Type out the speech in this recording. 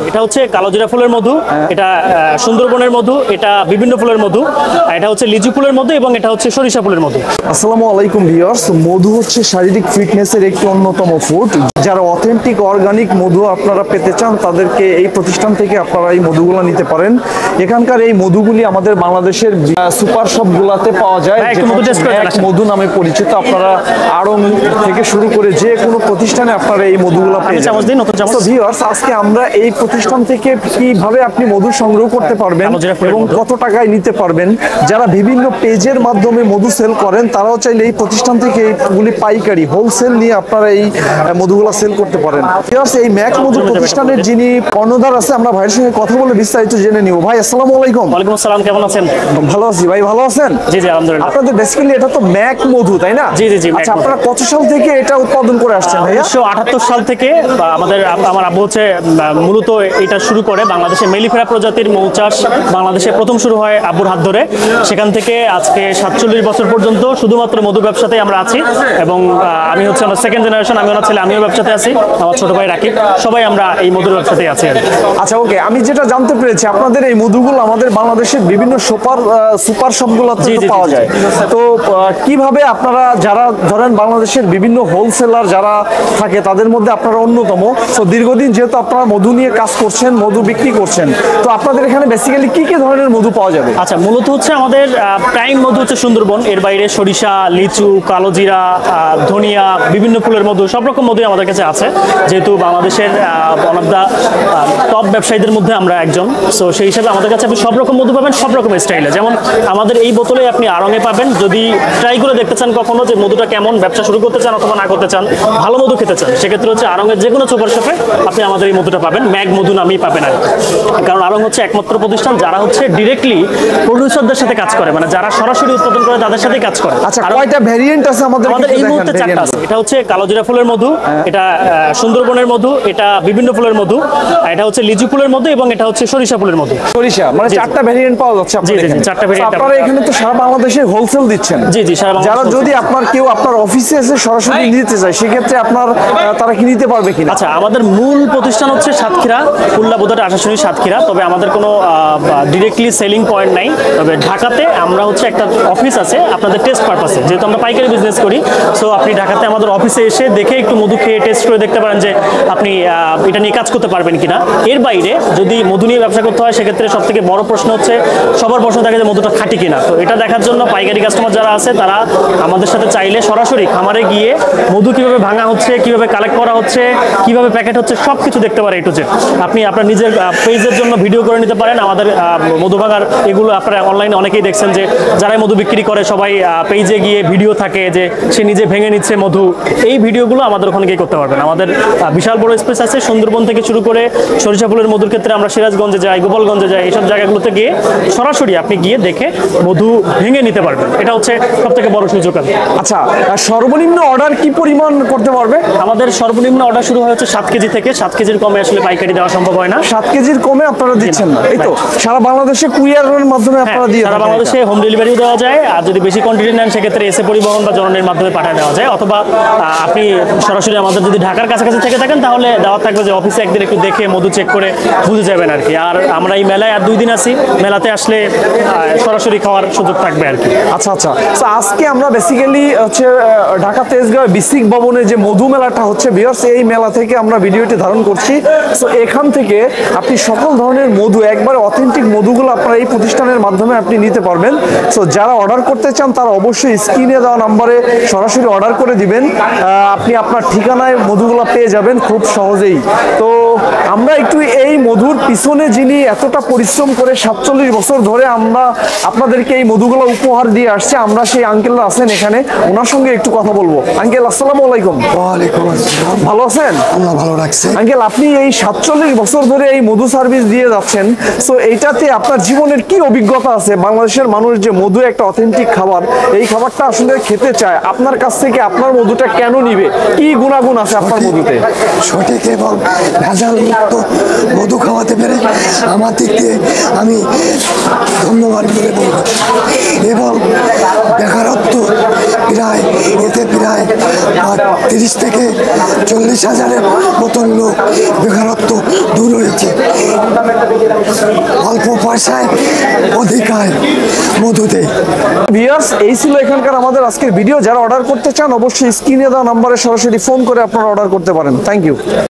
এটা হচ্ছে কালোজিরা ফুলের মধু, এটা সুন্দরবনের মধু, এটা বিভিন্ন ফুলের মধু, এটা হচ্ছে লিচু ফুলের মধু এবং এটা হচ্ছে সরিষা ফুলের মধু। আসসালামু আলাইকুম ভিউয়ার্স। মধু হচ্ছে শারীরিক ফিটনেসের একটি অন্যতম ফুড। যারা অথেন্টিক অর্গানিক মধু আপনারা পেতে চান তাদেরকে এই প্রতিষ্ঠান থেকে আপনারা এই মধুগুলো নিতে পারেন। এখানকার এই মধুগুলি আমাদের বাংলাদেশের সুপার শপগুলোতে পাওয়া যায়, মধু নামে পরিচিত। আপনারা আড়ং থেকে শুরু করে যে কোনো প্রতিষ্ঠানে আপনারা এই মধুগুলো পেয়ে যাবেন। তো ভিউয়ার্স, আজকে আমরা এই প্রতিষ্ঠান থেকে কিভাবে আপনি মধু সংগ্রহ করতে পারবেন এবং কত টাকায় নিতে পারবেন, যারা বিভিন্ন পেজের মাধ্যমে মধু সেল করেন তারাও চাইলে এই প্রতিষ্ঠান থেকে এইগুলি পাইকারি হোলসেল নিয়ে আপনারা এই মধুগুলো সেল করতে পারেন। ভিউয়ার্স, এই ম্যাক মধু প্রতিষ্ঠানের যিনি কর্ণধার আছে, আমরা ভাইয়ের সঙ্গে কথা বলে বিস্তারিত জেনে নিব। ভাই আসসালামু আলাইকুম। ওয়ালাইকুম আসসালাম, কেমন আছেন? ভালো আছি ভাই, ভালো আছেন? জি জি আলহামদুলিল্লাহ। আপনাদের বেসিক্যালি এটা তো ম্যাক মধু, তাই না? জি জি জি। আচ্ছা, আপনারা কত সাল থেকে এটা উৎপাদন করে আসছেন ভাইয়া? 1978 সাল থেকে আমার আব্বু হচ্ছে মূলত এটা শুরু করে। বাংলাদেশে মেলিফেরা প্রজাতির মৌচাষ বাংলাদেশে প্রথম শুরু হয় আব্বুর হাত ধরে। সেখান থেকে আজকে 47 বছর পর্যন্ত শুধুমাত্র মধু ব্যবসাতেই আমরা আছি এবং আমি হচ্ছে আমার সেকেন্ড জেনারেশন। আমি ওনার ছেলে, আমিও ব্যবসাতে আছি, আমার ছোট ভাই রাকিব, সবাই আমরা এই মধুর ব্যবসাতেই আছি। আচ্ছা ওকে, আমি যেটা জানতে পেরেছি আপনাদের এই মধুগুলো আমাদের বাংলাদেশের বিভিন্ন সুপার শপগুলোতে পাওয়া যায়। তো কিভাবে আপনারা, যারা ধরেন বাংলাদেশের বিভিন্ন হোলসেলার যারা থাকে তাদের মধ্যে আপনারা অন্যতম, তো দীর্ঘদিন যেহেতু আপনারা মধু নিয়ে কাজ করছেন, মধু বিক্রি করছেন, তো আপনাদের এখানে বেসিক্যালি কি কি ধরনের মধু পাওয়া যাবে? আচ্ছা, মূলত হচ্ছে আমাদের প্রাইম মধু হচ্ছে সুন্দরবন, এর বাইরে সরিষা, লিচু, কালোজিরা, ধনিয়া, বিভিন্ন ফুলের মধু, সব রকম মধুই আমাদের কাছে আছে। যেহেতু বাংলাদেশের ওয়ান অফ দ্য টপ ব্যবসায়ীদের মধ্যে আমরা একজন, সো সেই হিসাবে আমাদের কাছে আপনি সব রকম মধু পাবেন, সব রকম স্টাইলে। যেমন আমাদের এই বোতলে আপনি আড়ঙে পাবেন। যদি ট্রাই করে দেখতে চান কখনো যে মধুটা কেমন, ব্যবসা শুরু করতে চান অথবা না করতে চান, ভালো মধু খেতে চান, সেক্ষেত্রে হচ্ছে আড়ঙের যে কোনো সুপার শপে আপনি আমাদের এই মধুটা পাবেন। ম্যাগ মধু নামেই পাবেন আর, কারণ আড়ং হচ্ছে একমাত্র প্রতিষ্ঠান যারা হচ্ছে ডিরেক্টলি প্রডিউসারদের সাথে কাজ করে, মানে যারা সরাসরি উৎপাদন করে তাদের সাথেই কাজ করে। আচ্ছা, কয়টা ভেরিয়েন্ট আছে আমাদের এই মুহূর্তে? 4টা আছে। এটা হচ্ছে কালোজিরা ফুলের মধু, এটা সুন্দরবনের মধু, এটা বিভিন্ন ফুলের মধু, এটা হচ্ছে লিচু ফুলের মধু এবং এটা হচ্ছে সরিষা ফুলের মধু। সরিষা মানে 4টা ভেরিয়েন্ট পাওয়া যাচ্ছে আপনাদের এখানে? 4টা ভেরিয়েন্ট। আপনারা এখানে তো সারা বাংলাদেশে হোলসেল দিচ্ছেন? জি জি, সারা বাংলাদেশে। যারা যদি আপনার কেউ আপনার অফিসে এসে সরাসরি নিতে চায় সেক্ষেত্রে তারা কি নিতে পারবে কিনা? আচ্ছা, আমাদের মূল প্রতিষ্ঠান হচ্ছে সাতক্ষীরা, কুল্লা বোদাটা আশাশুনি সাতক্ষীরা। তবে আমাদের কোনো ডিরেক্টলি সেলিং পয়েন্ট নাই। তবে ঢাকাতে আমরা হচ্ছে একটা অফিস আছে আপনাদের টেস্ট পারপাসে, যেহেতু আমরা পাইকারি বিজনেস করি। সো আপনি ঢাকাতে আমাদের অফিসে এসে দেখে একটু মধু খেয়ে টেস্ট করে দেখতে পারেন যে আপনি এটা নিয়ে কাজ করতে পারবেন কিনা। এর বাইরে যদি মধু নিয়ে ব্যবসা করতে হয় সেক্ষেত্রে সব থেকে বড় প্রশ্ন হচ্ছে, সবার প্রশ্ন থাকে যে মধুটা খাঁটি কিনা। তো এটা দেখার জন্য পাইকারি কাস্টমার যারা আছে তারা আমাদের সাথে চাইলে সরাসরি খামারে গিয়ে মধু কিভাবে ভাঙা হচ্ছে, কিভাবে কালেক্ট করা হচ্ছে, কিভাবে প্যাকেট হচ্ছে, সব কিছু দেখতে পারে এ টু জেড। আপনি আপনার নিজের পেজের জন্য ভিডিও করে নিতে পারেন। আমাদের মধু ভাঙার এগুলো আপনারা অনলাইনে অনেকেই দেখছেন যে যারাই মধু বিক্রি করে সবাই পেজে গিয়ে ভিডিও থাকে যে সে নিজে ভেঙে নিচ্ছে মধু। এই ভিডিওগুলো আমাদের ওখানে গিয়ে করতে পারবেন। আমাদের বিশাল বড় স্পেস আছে। সুন্দরবন থেকে শুরু করে সরিষা ফুলের মধুর ক্ষেত্রে আমরা সিরাজগঞ্জে যাই, গোপালগঞ্জে যাই, এইসব জায়গাগুলোতে গিয়ে সরাসরি আপনি গিয়ে দেখে মধু ভেঙে নিতে পারবেন। এটা হচ্ছে সব থেকে বড় সুযোগ। আচ্ছা, সর্বনিম্ন অর্ডার কি পরিমাণ করতে পারবে? আমাদের সর্বনিম্ন অর্ডার শুরু হয় হচ্ছে 7 কেজি থেকে। 7 কেজির কমে আসলে পাইকারি দেওয়া সম্ভব হয় না। 7 কেজির কমে আপনারা দিচ্ছেন না, এই তো? সারা বাংলাদেশে কুরিয়ারের মাধ্যমে আপনারা দিয়ে সারা বাংলাদেশে হোম ডেলিভারিও দেওয়া যায়। আর যদি বেশি কোয়ান্টিটি নেন সেক্ষেত্রে এসে পরিবহন বা জননীর মাধ্যমে পাঠিয়ে দেওয়া যায়। অথবা আপনি সরাসরি আমাদের যদি ঢাকার কাছাকাছি থেকে থাকেন তাহলে দেওয়া থাকবে যে অফিসে একদিন একটু দেখে মধু চেক করে বুঝে যাবেন আর কি। আর আমরা এই মেলায় আর 2 দিন আছি, মেলাতে আসলে সরাসরি খাওয়ার সুযোগ থাকবে আর কি। আচ্ছা আচ্ছা, তো আজকে আমরা বেসিক্যালি হচ্ছে ঢাকা তেজগাঁও বিসিক ভবনে যে মধু মেলাটা হচ্ছে ভিউয়ার্স, এই মেলা থেকে আমরা ভিডিওটি ধারণ করছি। সো এখান থেকে আপনি সকল ধরনের মধু, একবারে অথেন্টিক মধুগুলো আপনারা এই প্রতিষ্ঠানের মাধ্যমে আপনি নিতে পারবেন। সো যারা অর্ডার করতে চান তারা অবশ্যই স্ক্রিনে দেওয়া নাম্বারে সরাসরি অর্ডার করে দিবেন। আপনি আপনার ঠিকানায় মধুগুলো পেয়ে যাবেন খুব সহজেই। তো আমরা একটু এই মধুর পিছনে যিনি এতটা পরিশ্রম করে 47 বছর ধরে আমরা আপনাদেরকে এই মধুগুলো উপহার দিয়ে আসছে, আমরা সেই আঙ্কেল আছেন এখানে, ওনার সঙ্গে একটু কথা বলবো। আঙ্কেল আসসালামু আলাইকুম। ওয়ালাইকুম আসসালাম। ভালো আছেন? আল্লাহ ভালো রাখছে। আঙ্কেল, আপনি এই 47 বছর ধরে এই মধু সার্ভিস দিয়ে যাচ্ছেন, সো এইটাতে আপনার জীবনের কি অভিজ্ঞতা আছে? বাংলাদেশের মানুষ যে মধু একটা অথেন্টিক খাবার, এই খাবারটা আসলে খেতে চায়, আপনার কাছ থেকে আপনার মধুটা কেন নিবে? কি গুণাগুণ আছে আপনার মধুতে? সঠিক এবং ভেজাল মুক্ত মধু খাওয়াতে পেরে আমার দিক দিয়ে আমি ধন্যবাদ বলে বলব। এবং বেকারত্ব প্রায় 30 থেকে 40 হাজারের মতন লোক বেকারত্ব দূর হয়েছে অল্প পয়সায় অধিকায় মধু দেয়। ভিউয়ার্স, এই ছিল এখানকার আমাদের আজকের ভিডিও। যারা অর্ডার করতে চান অবশ্যই স্ক্রিনে দেওয়া নাম্বারে সরাসরি ফোন করে আপনারা অর্ডার করতে পারেন। Thank you.